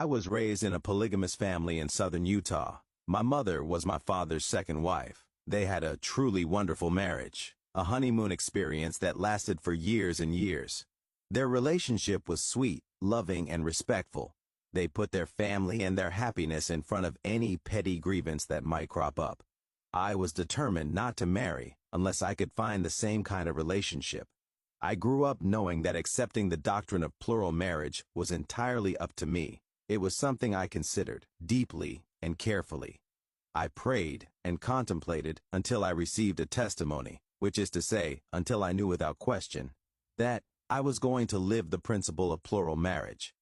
I was raised in a polygamous family in southern Utah. My mother was my father's second wife. They had a truly wonderful marriage, a honeymoon experience that lasted for years and years. Their relationship was sweet, loving, and respectful. They put their family and their happiness in front of any petty grievance that might crop up. I was determined not to marry unless I could find the same kind of relationship. I grew up knowing that accepting the doctrine of plural marriage was entirely up to me. It was something I considered deeply and carefully. I prayed and contemplated until I received a testimony, which is to say, until I knew without question, that I was going to live the principle of plural marriage.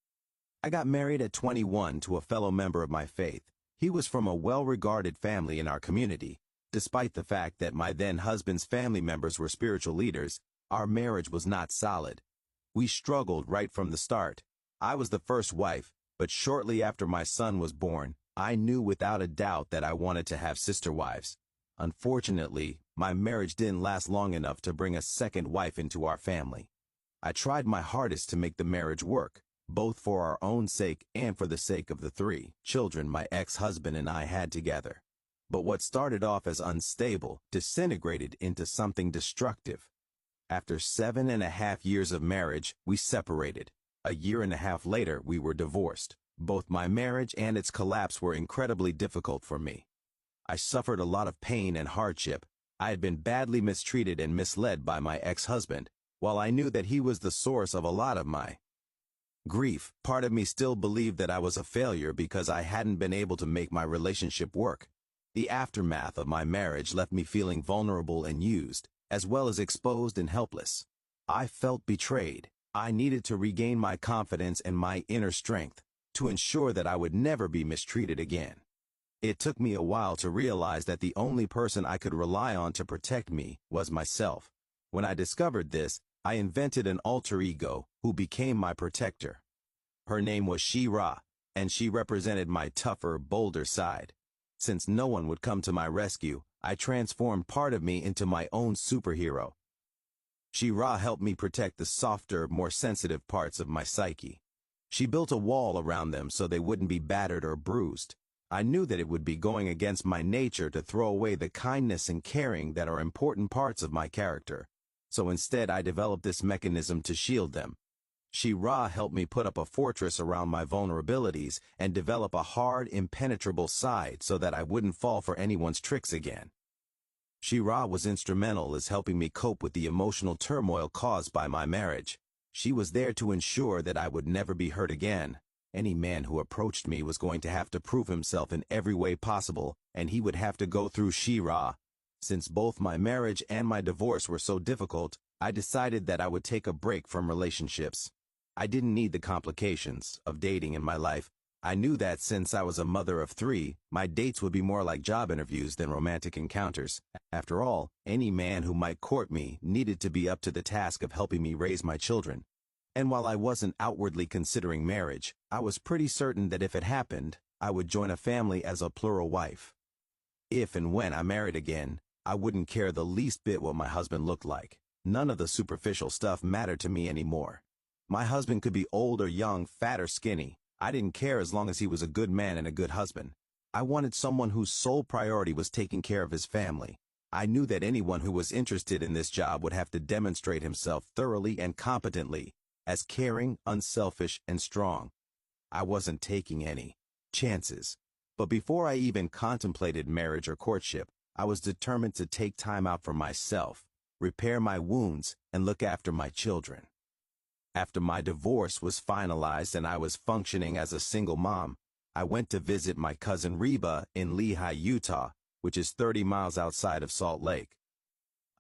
I got married at 21 to a fellow member of my faith. He was from a well-regarded family in our community. Despite the fact that my then-husband's family members were spiritual leaders, our marriage was not solid. We struggled right from the start. I was the first wife, but shortly after my son was born, I knew without a doubt that I wanted to have sister wives. Unfortunately, my marriage didn't last long enough to bring a second wife into our family. I tried my hardest to make the marriage work, both for our own sake and for the sake of the 3 children my ex-husband and I had together. But what started off as unstable disintegrated into something destructive. After 7.5 years of marriage, we separated. A year and a half later, we were divorced. Both my marriage and its collapse were incredibly difficult for me. I suffered a lot of pain and hardship. I had been badly mistreated and misled by my ex-husband. While I knew that he was the source of a lot of my grief, part of me still believed that I was a failure because I hadn't been able to make my relationship work. The aftermath of my marriage left me feeling vulnerable and used, as well as exposed and helpless. I felt betrayed. I needed to regain my confidence and my inner strength to ensure that I would never be mistreated again. It took me a while to realize that the only person I could rely on to protect me was myself. When I discovered this, I invented an alter ego who became my protector. Her name was She-Ra, and she represented my tougher, bolder side. Since no one would come to my rescue, I transformed part of me into my own superhero. She-Ra helped me protect the softer, more sensitive parts of my psyche. She built a wall around them so they wouldn't be battered or bruised. I knew that it would be going against my nature to throw away the kindness and caring that are important parts of my character. So instead I developed this mechanism to shield them. She-Ra helped me put up a fortress around my vulnerabilities and develop a hard, impenetrable side so that I wouldn't fall for anyone's tricks again. She-Ra was instrumental as helping me cope with the emotional turmoil caused by my marriage. She was there to ensure that I would never be hurt again. Any man who approached me was going to have to prove himself in every way possible, and he would have to go through She-Ra. Since both my marriage and my divorce were so difficult, I decided that I would take a break from relationships. I didn't need the complications of dating in my life. I knew that since I was a mother of 3, my dates would be more like job interviews than romantic encounters. After all, any man who might court me needed to be up to the task of helping me raise my children. And while I wasn't outwardly considering marriage, I was pretty certain that if it happened, I would join a family as a plural wife. If and when I married again, I wouldn't care the least bit what my husband looked like. None of the superficial stuff mattered to me anymore. My husband could be old or young, fat or skinny. I didn't care as long as he was a good man and a good husband. I wanted someone whose sole priority was taking care of his family. I knew that anyone who was interested in this job would have to demonstrate himself thoroughly and competently, as caring, unselfish, and strong. I wasn't taking any chances. But before I even contemplated marriage or courtship, I was determined to take time out for myself, repair my wounds, and look after my children. After my divorce was finalized and I was functioning as a single mom, I went to visit my cousin Reba in Lehi, Utah, which is 30 miles outside of Salt Lake.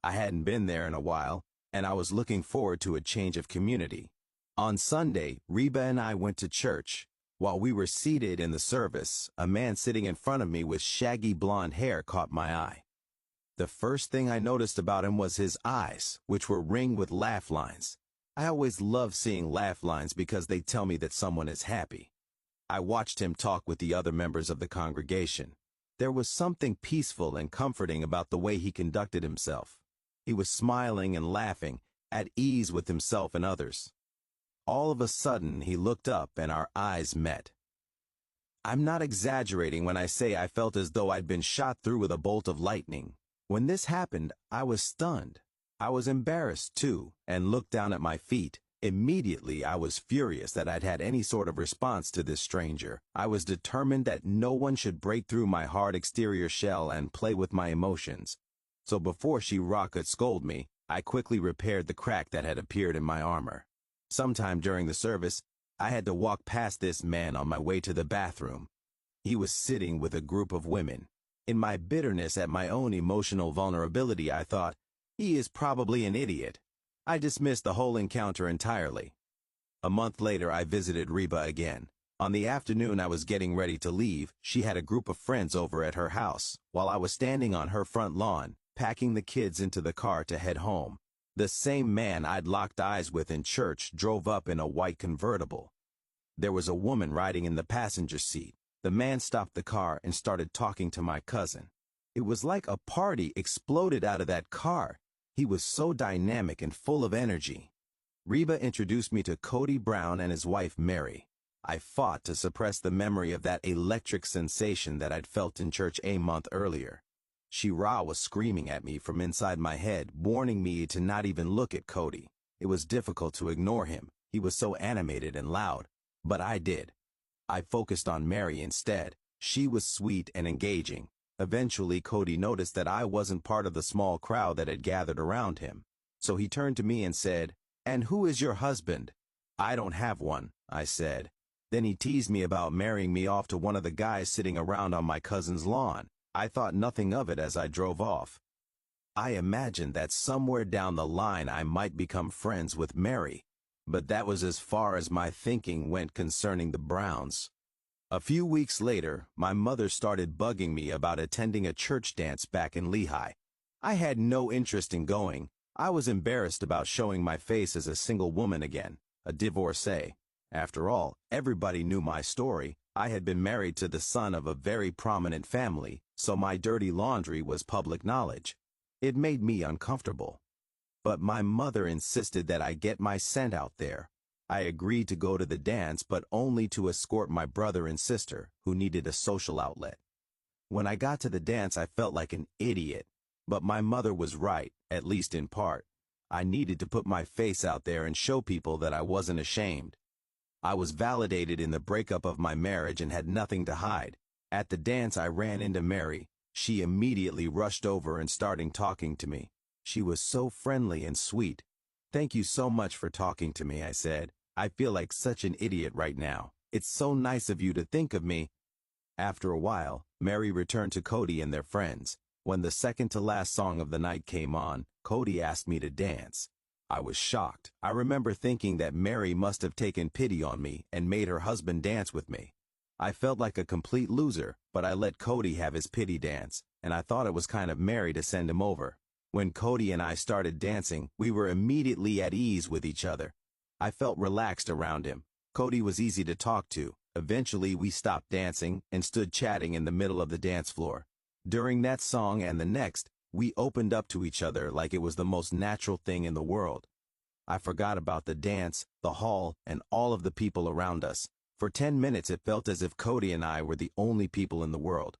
I hadn't been there in a while, and I was looking forward to a change of community. On Sunday, Reba and I went to church. While we were seated in the service, a man sitting in front of me with shaggy blonde hair caught my eye. The first thing I noticed about him was his eyes, which were ringed with laugh lines. I always love seeing laugh lines because they tell me that someone is happy. I watched him talk with the other members of the congregation. There was something peaceful and comforting about the way he conducted himself. He was smiling and laughing, at ease with himself and others. All of a sudden, he looked up and our eyes met. I'm not exaggerating when I say I felt as though I'd been shot through with a bolt of lightning. When this happened, I was stunned. I was embarrassed too, and looked down at my feet. Immediately, I was furious that I'd had any sort of response to this stranger. I was determined that no one should break through my hard exterior shell and play with my emotions. So before She-Ra could scold me, I quickly repaired the crack that had appeared in my armor. Sometime during the service, I had to walk past this man on my way to the bathroom. He was sitting with a group of women. In my bitterness at my own emotional vulnerability, I thought, he is probably an idiot. I dismissed the whole encounter entirely. A month later, I visited Reba again. On the afternoon I was getting ready to leave, she had a group of friends over at her house, while I was standing on her front lawn, packing the kids into the car to head home. The same man I'd locked eyes with in church drove up in a white convertible. There was a woman riding in the passenger seat. The man stopped the car and started talking to my cousin. It was like a party exploded out of that car. He was so dynamic and full of energy. Reba introduced me to Cody Brown and his wife Mary. I fought to suppress the memory of that electric sensation that I'd felt in church a month earlier. She-Ra was screaming at me from inside my head, warning me to not even look at Cody. It was difficult to ignore him. He was so animated and loud. But I did. I focused on Mary instead. She was sweet and engaging. Eventually, Cody noticed that I wasn't part of the small crowd that had gathered around him. So he turned to me and said, "And who is your husband?" "I don't have one," I said. Then he teased me about marrying me off to one of the guys sitting around on my cousin's lawn. I thought nothing of it as I drove off. I imagined that somewhere down the line I might become friends with Mary. But that was as far as my thinking went concerning the Browns. A few weeks later, my mother started bugging me about attending a church dance back in Lehigh. I had no interest in going. I was embarrassed about showing my face as a single woman again, a divorcee. After all, everybody knew my story. I had been married to the son of a very prominent family, so my dirty laundry was public knowledge. It made me uncomfortable. But my mother insisted that I get my scent out there. I agreed to go to the dance, but only to escort my brother and sister, who needed a social outlet. When I got to the dance, I felt like an idiot. But my mother was right, at least in part. I needed to put my face out there and show people that I wasn't ashamed. I was validated in the breakup of my marriage and had nothing to hide. At the dance, I ran into Mary. She immediately rushed over and started talking to me. She was so friendly and sweet. "Thank you so much for talking to me," I said. "I feel like such an idiot right now. It's so nice of you to think of me." After a while, Mary returned to Cody and their friends. When the second-to-last song of the night came on, Cody asked me to dance. I was shocked. I remember thinking that Mary must have taken pity on me and made her husband dance with me. I felt like a complete loser, but I let Cody have his pity dance, and I thought it was kind of Mary to send him over. When Cody and I started dancing, we were immediately at ease with each other. I felt relaxed around him. Cody was easy to talk to. Eventually, we stopped dancing and stood chatting in the middle of the dance floor. During that song and the next, we opened up to each other like it was the most natural thing in the world. I forgot about the dance, the hall, and all of the people around us. For 10 minutes, it felt as if Cody and I were the only people in the world.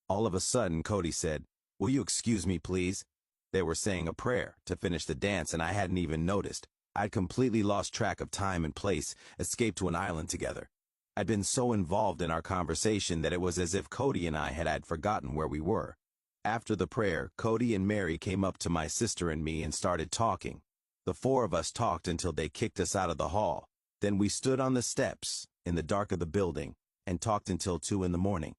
All of a sudden, Cody said, "Will you excuse me, please?" They were saying a prayer to finish the dance, and I hadn't even noticed. I'd completely lost track of time and place, escaped to an island together. I'd been so involved in our conversation that it was as if Cody and I had forgotten where we were. After the prayer, Cody and Mary came up to my sister and me and started talking. The four of us talked until they kicked us out of the hall. Then we stood on the steps, in the dark of the building, and talked until 2 in the morning.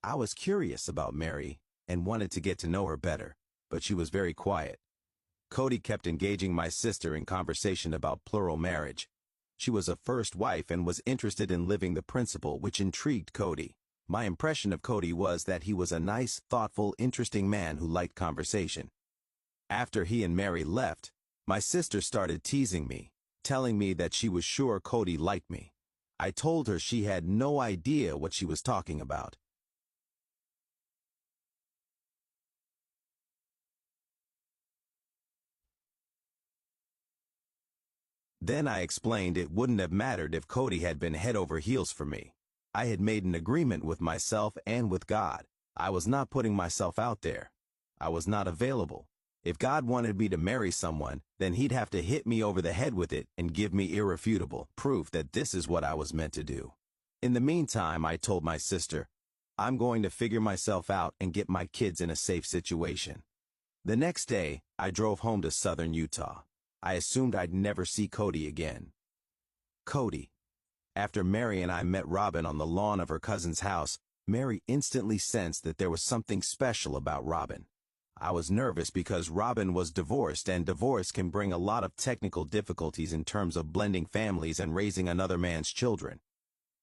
I was curious about Mary and wanted to get to know her better, but she was very quiet. Cody kept engaging my sister in conversation about plural marriage. She was a first wife and was interested in living the principle, which intrigued Cody. My impression of Cody was that he was a nice, thoughtful, interesting man who liked conversation. After he and Mary left, my sister started teasing me, telling me that she was sure Cody liked me. I told her she had no idea what she was talking about. Then I explained it wouldn't have mattered if Cody had been head over heels for me. I had made an agreement with myself and with God. I was not putting myself out there. I was not available. If God wanted me to marry someone, then he'd have to hit me over the head with it and give me irrefutable proof that this is what I was meant to do. In the meantime, I told my sister, I'm going to figure myself out and get my kids in a safe situation. The next day, I drove home to southern Utah. I assumed I'd never see Cody again. Cody. After Mary and I met Robin on the lawn of her cousin's house, Mary instantly sensed that there was something special about Robin. I was nervous because Robin was divorced, and divorce can bring a lot of technical difficulties in terms of blending families and raising another man's children.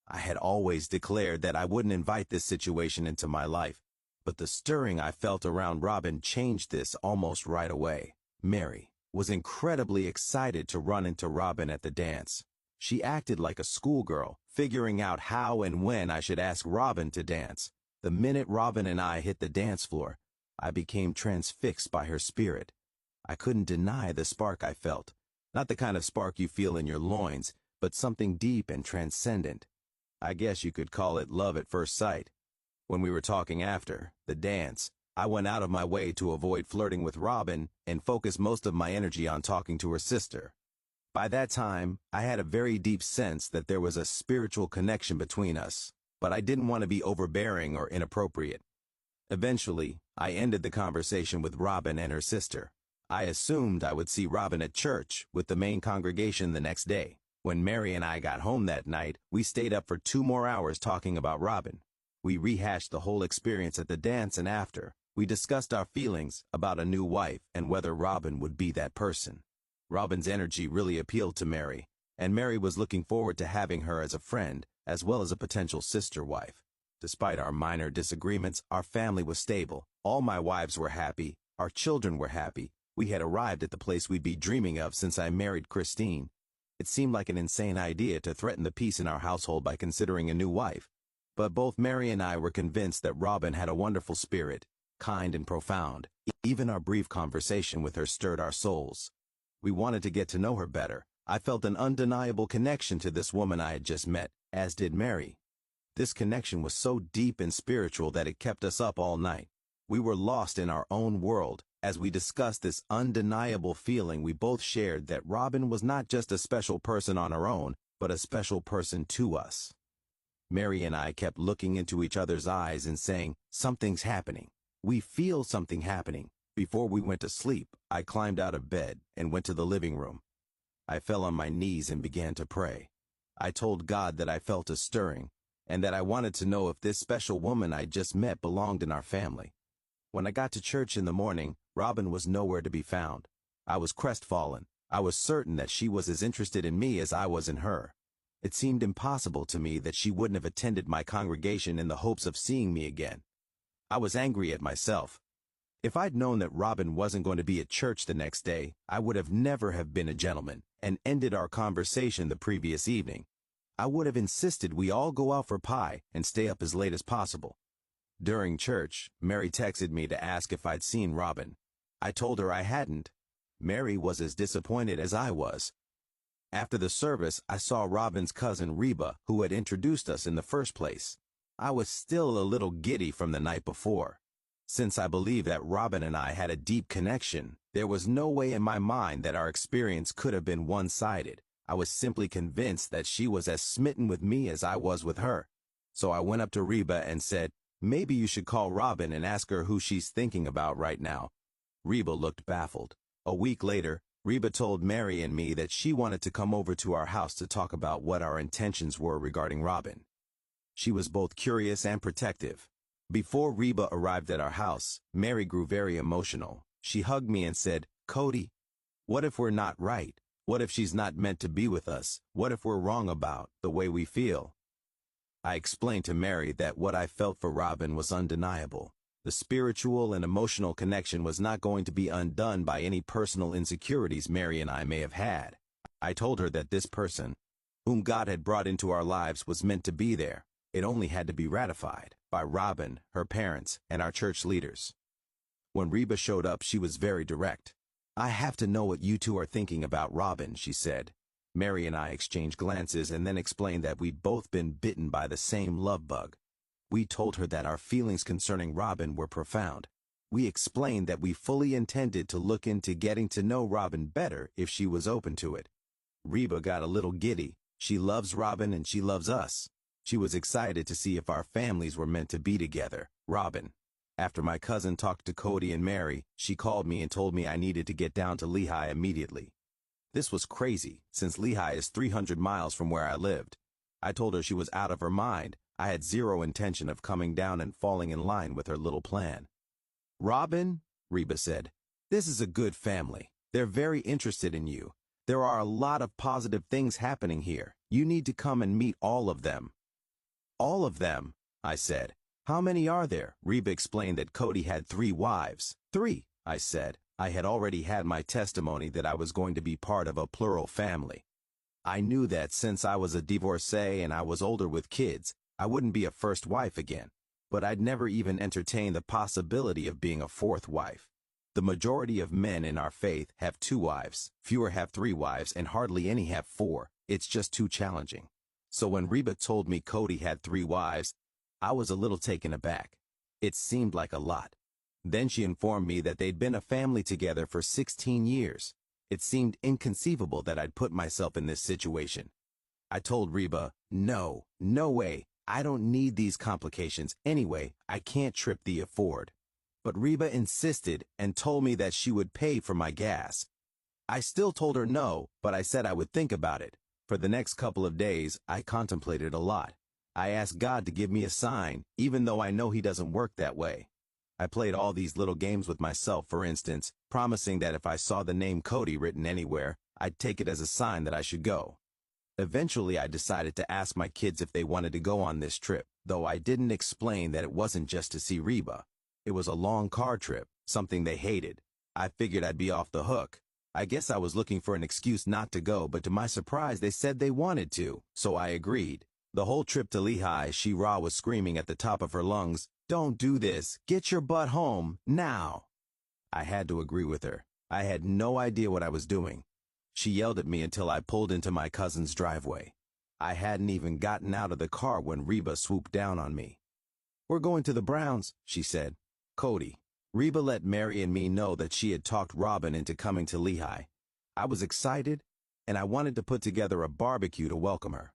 I had always declared that I wouldn't invite this situation into my life, but the stirring I felt around Robin changed this almost right away. Mary was incredibly excited to run into Robin at the dance. She acted like a schoolgirl, figuring out how and when I should ask Robin to dance. The minute Robin and I hit the dance floor, I became transfixed by her spirit. I couldn't deny the spark I felt. Not the kind of spark you feel in your loins, but something deep and transcendent. I guess you could call it love at first sight. When we were talking after the dance, I went out of my way to avoid flirting with Robin and focus most of my energy on talking to her sister. By that time, I had a very deep sense that there was a spiritual connection between us, but I didn't want to be overbearing or inappropriate. Eventually, I ended the conversation with Robin and her sister. I assumed I would see Robin at church with the main congregation the next day. When Mary and I got home that night, we stayed up for 2 more hours talking about Robin. We rehashed the whole experience at the dance, and after, we discussed our feelings about a new wife and whether Robin would be that person. Robin's energy really appealed to Mary, and Mary was looking forward to having her as a friend, as well as a potential sister wife. Despite our minor disagreements, our family was stable. All my wives were happy. Our children were happy. We had arrived at the place we'd be dreaming of since I married Christine. It seemed like an insane idea to threaten the peace in our household by considering a new wife. But both Mary and I were convinced that Robin had a wonderful spirit, kind and profound. Even our brief conversation with her stirred our souls. We wanted to get to know her better. I felt an undeniable connection to this woman I had just met, as did Mary. This connection was so deep and spiritual that it kept us up all night. We were lost in our own world as we discussed this undeniable feeling we both shared that Robin was not just a special person on her own, but a special person to us. Mary and I kept looking into each other's eyes and saying, "Something's happening. We feel something happening." Before we went to sleep, I climbed out of bed and went to the living room. I fell on my knees and began to pray. I told God that I felt a stirring, and that I wanted to know if this special woman I'd just met belonged in our family. When I got to church in the morning, Robin was nowhere to be found. I was crestfallen. I was certain that she was as interested in me as I was in her. It seemed impossible to me that she wouldn't have attended my congregation in the hopes of seeing me again. I was angry at myself. If I'd known that Robin wasn't going to be at church the next day, I would have never have been a gentleman and ended our conversation the previous evening. I would have insisted we all go out for pie and stay up as late as possible. During church, Mary texted me to ask if I'd seen Robin. I told her I hadn't. Mary was as disappointed as I was. After the service, I saw Robin's cousin Reba, who had introduced us in the first place. I was still a little giddy from the night before. Since I believed that Robin and I had a deep connection, there was no way in my mind that our experience could have been one-sided. I was simply convinced that she was as smitten with me as I was with her. So I went up to Reba and said, "Maybe you should call Robin and ask her who she's thinking about right now." Reba looked baffled. A week later, Reba told Mary and me that she wanted to come over to our house to talk about what our intentions were regarding Robin. She was both curious and protective. Before Reba arrived at our house, Mary grew very emotional. She hugged me and said, "Cody, what if we're not right? What if she's not meant to be with us? What if we're wrong about the way we feel?" I explained to Mary that what I felt for Robin was undeniable. The spiritual and emotional connection was not going to be undone by any personal insecurities Mary and I may have had. I told her that this person, whom God had brought into our lives, was meant to be there. It only had to be ratified by Robin, her parents, and our church leaders. When Reba showed up, she was very direct. "I have to know what you two are thinking about Robin," she said. Mary and I exchanged glances and then explained that we'd both been bitten by the same love bug. We told her that our feelings concerning Robin were profound. We explained that we fully intended to look into getting to know Robin better if she was open to it. Reba got a little giddy. She loves Robin and she loves us. She was excited to see if our families were meant to be together. Robin. After my cousin talked to Cody and Mary, she called me and told me I needed to get down to Lehigh immediately. This was crazy, since Lehigh is 300 miles from where I lived. I told her she was out of her mind. I had zero intention of coming down and falling in line with her little plan. Robin, Reba said, this is a good family. They're very interested in you. There are a lot of positive things happening here. You need to come and meet all of them. All of them, I said. How many are there? Reba explained that Cody had 3 wives. 3, I said. I had already had my testimony that I was going to be part of a plural family. I knew that since I was a divorcee and I was older with kids, I wouldn't be a first wife again, but I'd never even entertained the possibility of being a 4th wife. The majority of men in our faith have 2 wives, fewer have 3 wives, and hardly any have 4. It's just too challenging. So when Reba told me Cody had 3 wives, I was a little taken aback. It seemed like a lot. Then she informed me that they'd been a family together for 16 years. It seemed inconceivable that I'd put myself in this situation. I told Reba, no way, I don't need these complications anyway, I can't trip the Ford. But Reba insisted and told me that she would pay for my gas. I still told her no, but I said I would think about it. For the next couple of days, I contemplated a lot. I asked God to give me a sign, even though I know He doesn't work that way. I played all these little games with myself, for instance, promising that if I saw the name Cody written anywhere, I'd take it as a sign that I should go. Eventually, I decided to ask my kids if they wanted to go on this trip, though I didn't explain that it wasn't just to see Reba. It was a long car trip, something they hated. I figured I'd be off the hook. I guess I was looking for an excuse not to go, but to my surprise, they said they wanted to, so I agreed. The whole trip to Lehigh, She-Ra was screaming at the top of her lungs, "Don't do this! Get your butt home, now!" I had to agree with her. I had no idea what I was doing. She yelled at me until I pulled into my cousin's driveway. I hadn't even gotten out of the car when Reba swooped down on me. "We're going to the Browns," she said. Cody. Reba let Mary and me know that she had talked Robin into coming to Lehigh. I was excited, and I wanted to put together a barbecue to welcome her.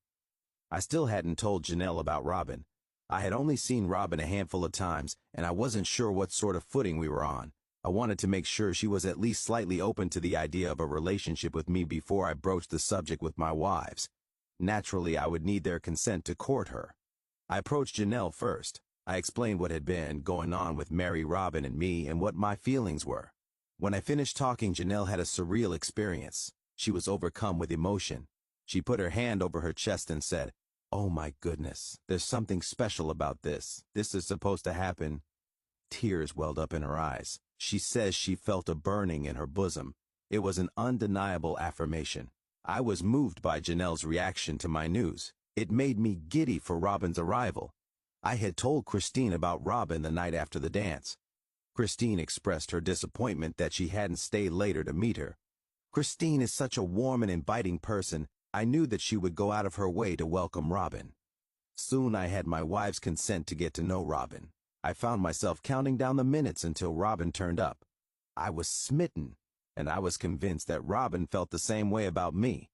I still hadn't told Janelle about Robin. I had only seen Robin a handful of times, and I wasn't sure what sort of footing we were on. I wanted to make sure she was at least slightly open to the idea of a relationship with me before I broached the subject with my wives. Naturally, I would need their consent to court her. I approached Janelle first. I explained what had been going on with Mary, Robin, and me, and what my feelings were. When I finished talking, Janelle had a surreal experience. She was overcome with emotion. She put her hand over her chest and said, "Oh my goodness, there's something special about this. This is supposed to happen." Tears welled up in her eyes. She says she felt a burning in her bosom. It was an undeniable affirmation. I was moved by Janelle's reaction to my news. It made me giddy for Robin's arrival. I had told Christine about Robin the night after the dance. Christine expressed her disappointment that she hadn't stayed later to meet her. Christine is such a warm and inviting person. I knew that she would go out of her way to welcome Robin. Soon I had my wife's consent to get to know Robin. I found myself counting down the minutes until Robin turned up. I was smitten, and I was convinced that Robin felt the same way about me.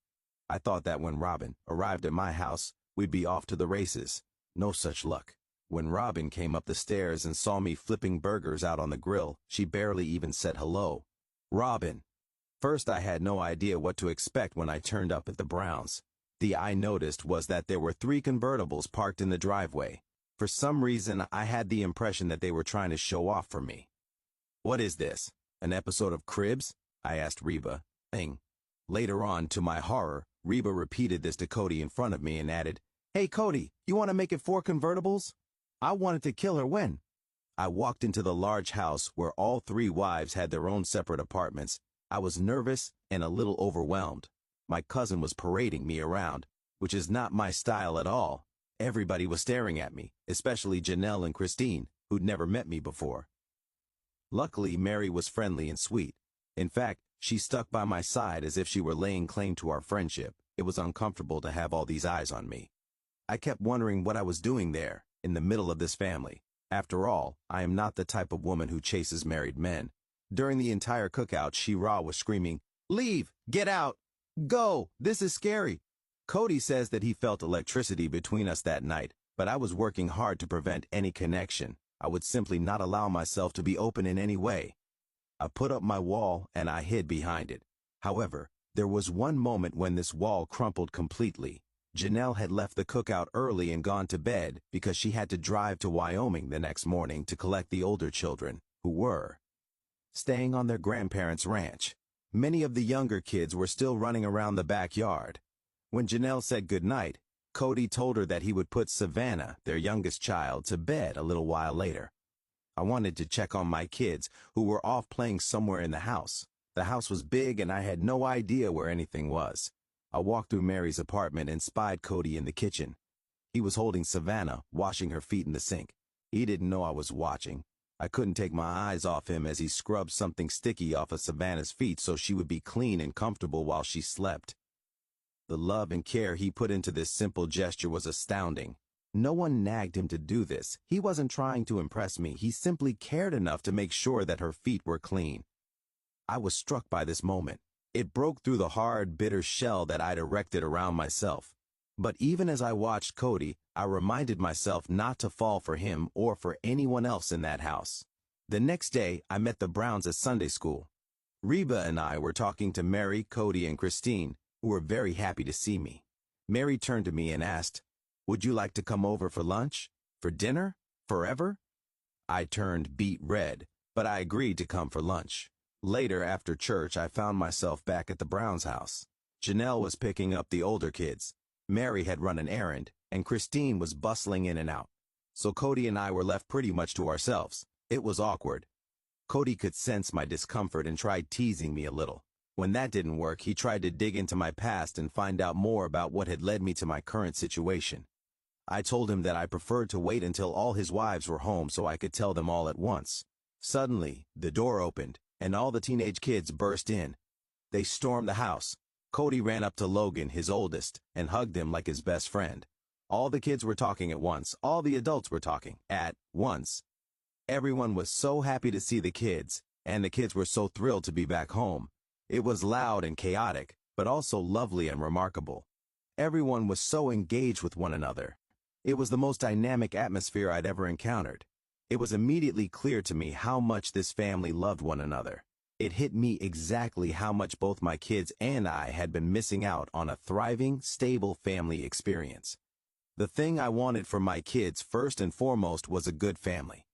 I thought that when Robin arrived at my house, we'd be off to the races. No such luck. When Robin came up the stairs and saw me flipping burgers out on the grill, she barely even said hello. Robin. First, I had no idea what to expect when I turned up at the Browns. The I noticed was that there were 3 convertibles parked in the driveway. For some reason, I had the impression that they were trying to show off for me. "What is this? An episode of Cribs?" I asked Reba. Later on, to my horror, Reba repeated this to Cody in front of me and added, "Hey Cody, you want to make it 4 convertibles? I wanted to kill her when." I walked into the large house where all 3 wives had their own separate apartments. I was nervous and a little overwhelmed. My cousin was parading me around, which is not my style at all. Everybody was staring at me, especially Janelle and Christine, who'd never met me before. Luckily, Mary was friendly and sweet. In fact, She stuck by my side as if she were laying claim to our friendship. It was uncomfortable to have all these eyes on me. I kept wondering what I was doing there, in the middle of this family. After all, I am not the type of woman who chases married men. During the entire cookout, She-Ra was screaming, "Leave! Get out! Go! This is scary!" Cody says that he felt electricity between us that night, but I was working hard to prevent any connection. I would simply not allow myself to be open in any way. I put up my wall and I hid behind it. However, there was one moment when this wall crumpled completely. Janelle had left the cookout early and gone to bed because she had to drive to Wyoming the next morning to collect the older children, who were staying on their grandparents' ranch. Many of the younger kids were still running around the backyard. When Janelle said goodnight, Cody told her that he would put Savannah, their youngest child, to bed a little while later. I wanted to check on my kids, who were off playing somewhere in the house. The house was big and I had no idea where anything was. I walked through Mary's apartment and spied Cody in the kitchen. He was holding Savannah, washing her feet in the sink. He didn't know I was watching. I couldn't take my eyes off him as he scrubbed something sticky off of Savannah's feet so she would be clean and comfortable while she slept. The love and care he put into this simple gesture was astounding. No one nagged him to do this. He wasn't trying to impress me. He simply cared enough to make sure that her feet were clean. I was struck by this moment. It broke through the hard, bitter shell that I'd erected around myself. But even as I watched Cody, I reminded myself not to fall for him or for anyone else in that house. The next day, I met the Browns at Sunday school. Reba and I were talking to Mary, Cody, and Christine, who were very happy to see me. Mary turned to me and asked, "Would you like to come over for lunch? For dinner? Forever?" I turned beet red, but I agreed to come for lunch. Later, after church, I found myself back at the Browns' house. Janelle was picking up the older kids. Mary had run an errand, and Christine was bustling in and out. So Cody and I were left pretty much to ourselves. It was awkward. Cody could sense my discomfort and tried teasing me a little. When that didn't work, he tried to dig into my past and find out more about what had led me to my current situation. I told him that I preferred to wait until all his wives were home so I could tell them all at once. Suddenly, the door opened, and all the teenage kids burst in. They stormed the house. Cody ran up to Logan, his oldest, and hugged him like his best friend. All the kids were talking at once. All the adults were talking at once. Everyone was so happy to see the kids, and the kids were so thrilled to be back home. It was loud and chaotic, but also lovely and remarkable. Everyone was so engaged with one another. It was the most dynamic atmosphere I'd ever encountered. It was immediately clear to me how much this family loved one another. It hit me exactly how much both my kids and I had been missing out on a thriving, stable family experience. The thing I wanted for my kids first and foremost was a good family.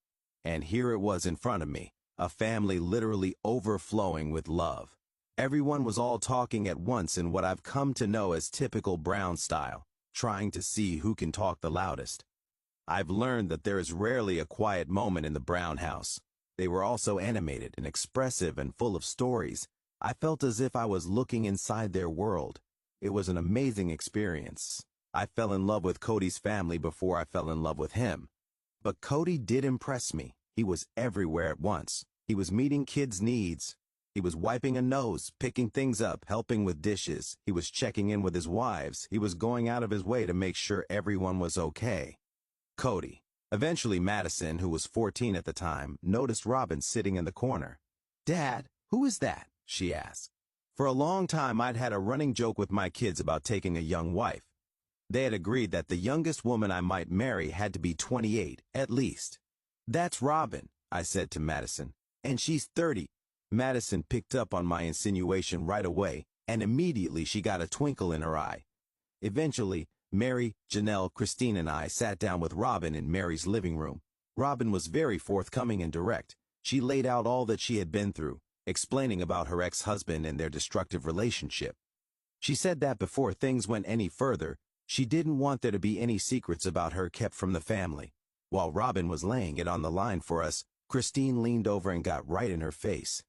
And here it was in front of me, a family literally overflowing with love. Everyone was all talking at once in what I've come to know as typical Brown style, trying to see who can talk the loudest. I've learned that there is rarely a quiet moment in the Brown house. They were also animated and expressive and full of stories. I felt as if I was looking inside their world. It was an amazing experience. I fell in love with Cody's family before I fell in love with him. But Cody did impress me. He was everywhere at once. He was meeting kids' needs. He was wiping a nose, picking things up, helping with dishes. He was checking in with his wives. He was going out of his way to make sure everyone was okay. Cody. Eventually, Madison, who was 14 at the time, noticed Robin sitting in the corner. "Dad, who is that?" she asked. For a long time, I'd had a running joke with my kids about taking a young wife. They had agreed that the youngest woman I might marry had to be 28, at least. "That's Robin," I said to Madison, "and she's 30. Madison picked up on my insinuation right away, and immediately she got a twinkle in her eye. Eventually, Mary, Janelle, Christine, and I sat down with Robin in Mary's living room. Robin was very forthcoming and direct. She laid out all that she had been through, explaining about her ex-husband and their destructive relationship. She said that before things went any further, she didn't want there to be any secrets about her kept from the family. While Robin was laying it on the line for us, Christine leaned over and got right in her face.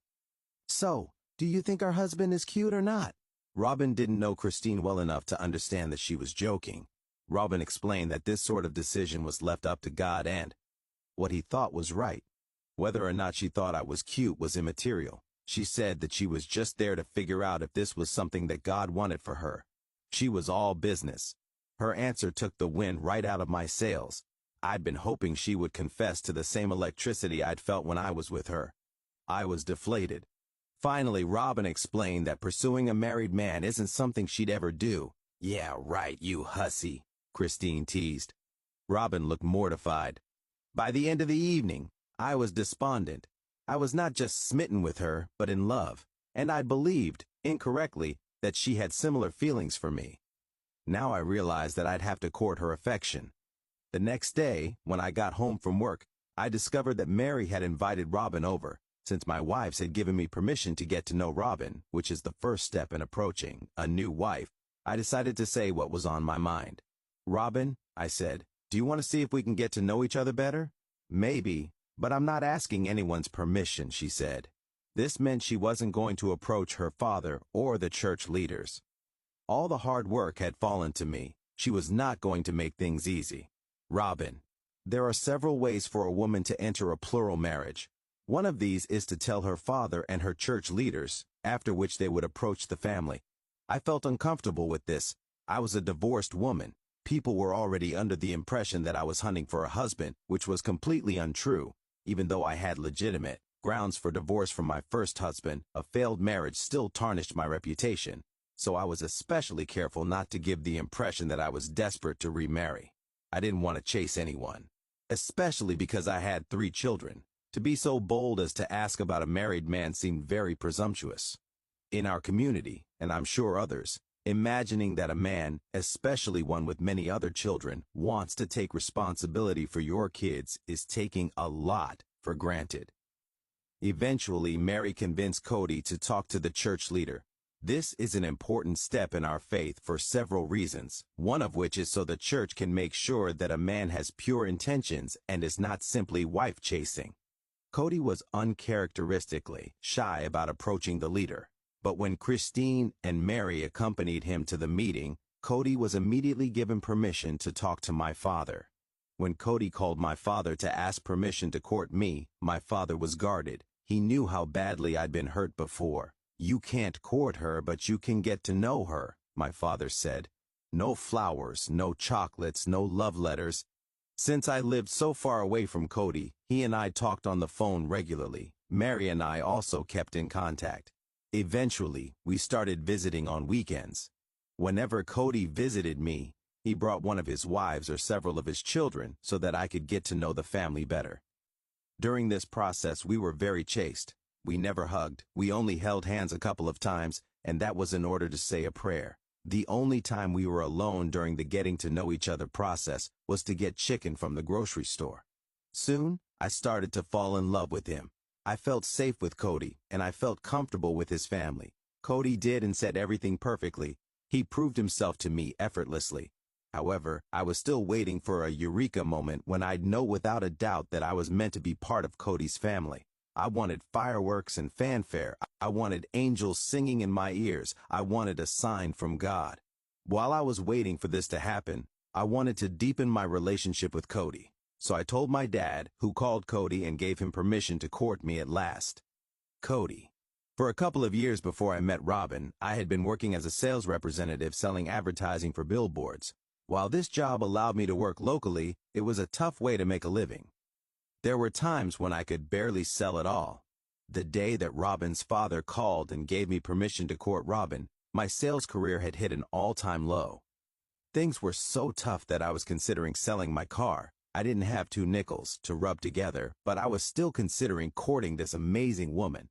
"So, do you think our husband is cute or not?" Robin didn't know Christine well enough to understand that she was joking. Robin explained that this sort of decision was left up to God and what he thought was right. Whether or not she thought I was cute was immaterial. She said that she was just there to figure out if this was something that God wanted for her. She was all business. Her answer took the wind right out of my sails. I'd been hoping she would confess to the same electricity I'd felt when I was with her. I was deflated. Finally, Robin explained that pursuing a married man isn't something she'd ever do. "Yeah, right, you hussy," Christine teased. Robin looked mortified. By the end of the evening, I was despondent. I was not just smitten with her, but in love, and I believed, incorrectly, that she had similar feelings for me. Now I realized that I'd have to court her affection. The next day, when I got home from work, I discovered that Mary had invited Robin over. Since my wives had given me permission to get to know Robin, which is the first step in approaching a new wife, I decided to say what was on my mind. "Robin," I said, "do you want to see if we can get to know each other better?" "Maybe, but I'm not asking anyone's permission," she said. This meant she wasn't going to approach her father or the church leaders. All the hard work had fallen to me. She was not going to make things easy. "Robin, there are several ways for a woman to enter a plural marriage. One of these is to tell her father and her church leaders, after which they would approach the family." I felt uncomfortable with this. I was a divorced woman. People were already under the impression that I was hunting for a husband, which was completely untrue. Even though I had legitimate grounds for divorce from my first husband, a failed marriage still tarnished my reputation. So I was especially careful not to give the impression that I was desperate to remarry. I didn't want to chase anyone, especially because I had 3 children. To be so bold as to ask about a married man seemed very presumptuous. In our community, and I'm sure others, imagining that a man, especially one with many other children, wants to take responsibility for your kids is taking a lot for granted. Eventually, Mary convinced Cody to talk to the church leader. This is an important step in our faith for several reasons, one of which is so the church can make sure that a man has pure intentions and is not simply wife-chasing. Cody was uncharacteristically shy about approaching the leader, but when Christine and Mary accompanied him to the meeting, Cody was immediately given permission to talk to my father. When Cody called my father to ask permission to court me, my father was guarded. He knew how badly I'd been hurt before. "You can't court her, but you can get to know her," my father said. "No flowers, no chocolates, no love letters." Since I lived so far away from Cody, he and I talked on the phone regularly. Mary and I also kept in contact. Eventually, we started visiting on weekends. Whenever Cody visited me, he brought one of his wives or several of his children so that I could get to know the family better. During this process, we were very chaste. We never hugged. We only held hands a couple of times, and that was in order to say a prayer. The only time we were alone during the getting to know each other process was to get chicken from the grocery store. Soon, I started to fall in love with him. I felt safe with Cody, and I felt comfortable with his family. Cody did and said everything perfectly. He proved himself to me effortlessly. However, I was still waiting for a eureka moment when I'd know without a doubt that I was meant to be part of Cody's family. I wanted fireworks and fanfare. I wanted angels singing in my ears. I wanted a sign from God. While I was waiting for this to happen, I wanted to deepen my relationship with Cody. So I told my dad, who called Cody and gave him permission to court me at last. Cody. For a couple of years before I met Robin, I had been working as a sales representative selling advertising for billboards. While this job allowed me to work locally, it was a tough way to make a living. There were times when I could barely sell at all. The day that Robin's father called and gave me permission to court Robin, my sales career had hit an all-time low. Things were so tough that I was considering selling my car. I didn't have 2 nickels to rub together, but I was still considering courting this amazing woman.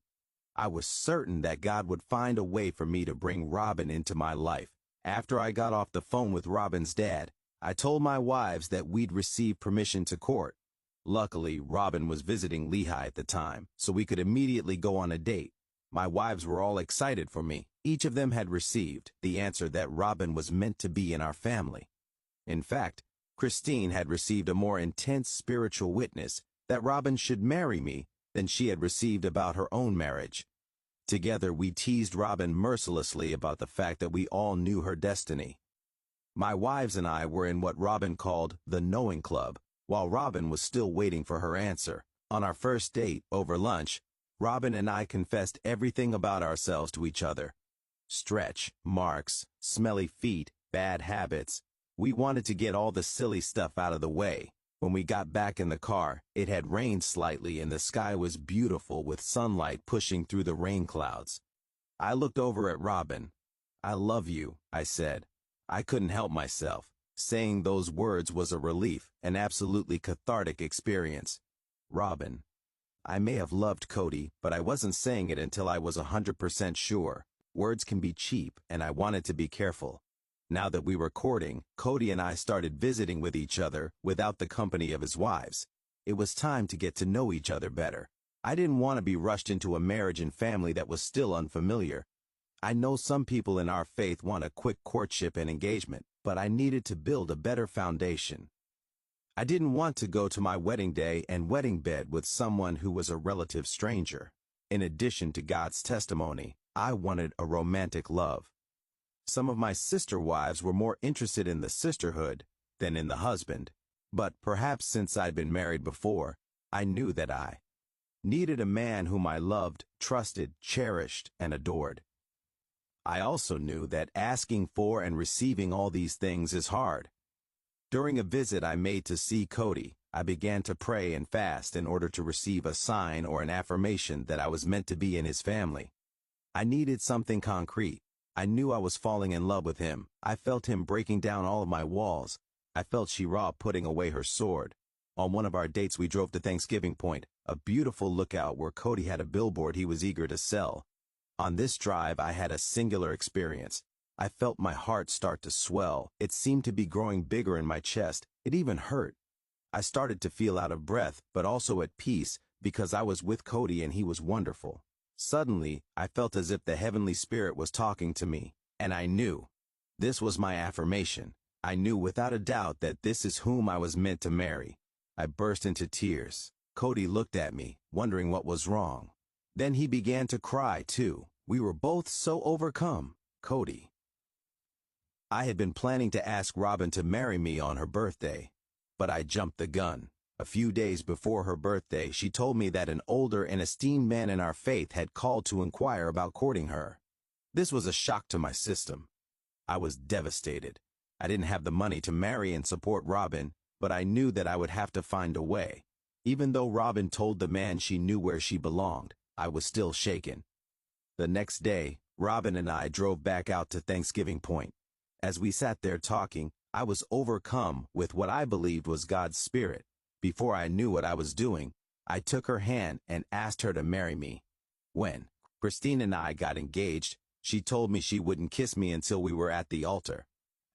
I was certain that God would find a way for me to bring Robin into my life. After I got off the phone with Robin's dad, I told my wives that we'd received permission to court. Luckily, Robin was visiting Lehigh at the time, so we could immediately go on a date. My wives were all excited for me. Each of them had received the answer that Robin was meant to be in our family. In fact, Christine had received a more intense spiritual witness that Robin should marry me than she had received about her own marriage. Together, we teased Robin mercilessly about the fact that we all knew her destiny. My wives and I were in what Robin called the knowing club, while Robin was still waiting for her answer. On our first date, over lunch, Robin and I confessed everything about ourselves to each other. Stretch, marks, smelly feet, bad habits. We wanted to get all the silly stuff out of the way. When we got back in the car, it had rained slightly and the sky was beautiful with sunlight pushing through the rain clouds. I looked over at Robin. "I love you," I said. I couldn't help myself. Saying those words was a relief, an absolutely cathartic experience. Robin. I may have loved Cody, but I wasn't saying it until I was 100% sure. Words can be cheap, and I wanted to be careful. Now that we were courting, Cody and I started visiting with each other without the company of his wives. It was time to get to know each other better. I didn't want to be rushed into a marriage and family that was still unfamiliar. I know some people in our faith want a quick courtship and engagement, but I needed to build a better foundation. I didn't want to go to my wedding day and wedding bed with someone who was a relative stranger. In addition to God's testimony, I wanted a romantic love. Some of my sister wives were more interested in the sisterhood than in the husband, but perhaps since I'd been married before, I knew that I needed a man whom I loved, trusted, cherished, and adored. I also knew that asking for and receiving all these things is hard. During a visit I made to see Cody, I began to pray and fast in order to receive a sign or an affirmation that I was meant to be in his family. I needed something concrete. I knew I was falling in love with him. I felt him breaking down all of my walls. I felt Shira putting away her sword. On one of our dates we drove to Thanksgiving Point, a beautiful lookout where Cody had a billboard he was eager to sell. On this drive I had a singular experience. I felt my heart start to swell. It seemed to be growing bigger in my chest. It even hurt. I started to feel out of breath, but also at peace, because I was with Cody and he was wonderful. Suddenly, I felt as if the Heavenly Spirit was talking to me, and I knew. This was my affirmation. I knew without a doubt that this is whom I was meant to marry. I burst into tears. Cody looked at me, wondering what was wrong. Then he began to cry, too. We were both so overcome. Cody. I had been planning to ask Robin to marry me on her birthday, but I jumped the gun. A few days before her birthday, she told me that an older and esteemed man in our faith had called to inquire about courting her. This was a shock to my system. I was devastated. I didn't have the money to marry and support Robin, but I knew that I would have to find a way. Even though Robin told the man she knew where she belonged, I was still shaken. The next day, Robin and I drove back out to Thanksgiving Point. As we sat there talking, I was overcome with what I believed was God's Spirit. Before I knew what I was doing, I took her hand and asked her to marry me. When Christine and I got engaged, she told me she wouldn't kiss me until we were at the altar.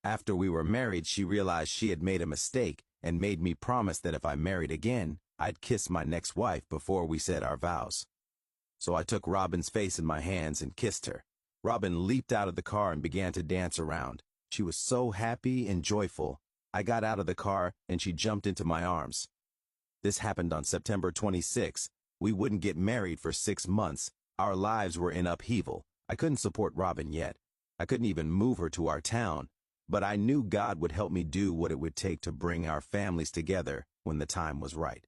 After we were married, she realized she had made a mistake and made me promise that if I married again, I'd kiss my next wife before we said our vows. So I took Robin's face in my hands and kissed her. Robin leaped out of the car and began to dance around. She was so happy and joyful. I got out of the car and she jumped into my arms. This happened on September 26. We wouldn't get married for 6 months. Our lives were in upheaval. I couldn't support Robin yet. I couldn't even move her to our town. But I knew God would help me do what it would take to bring our families together when the time was right.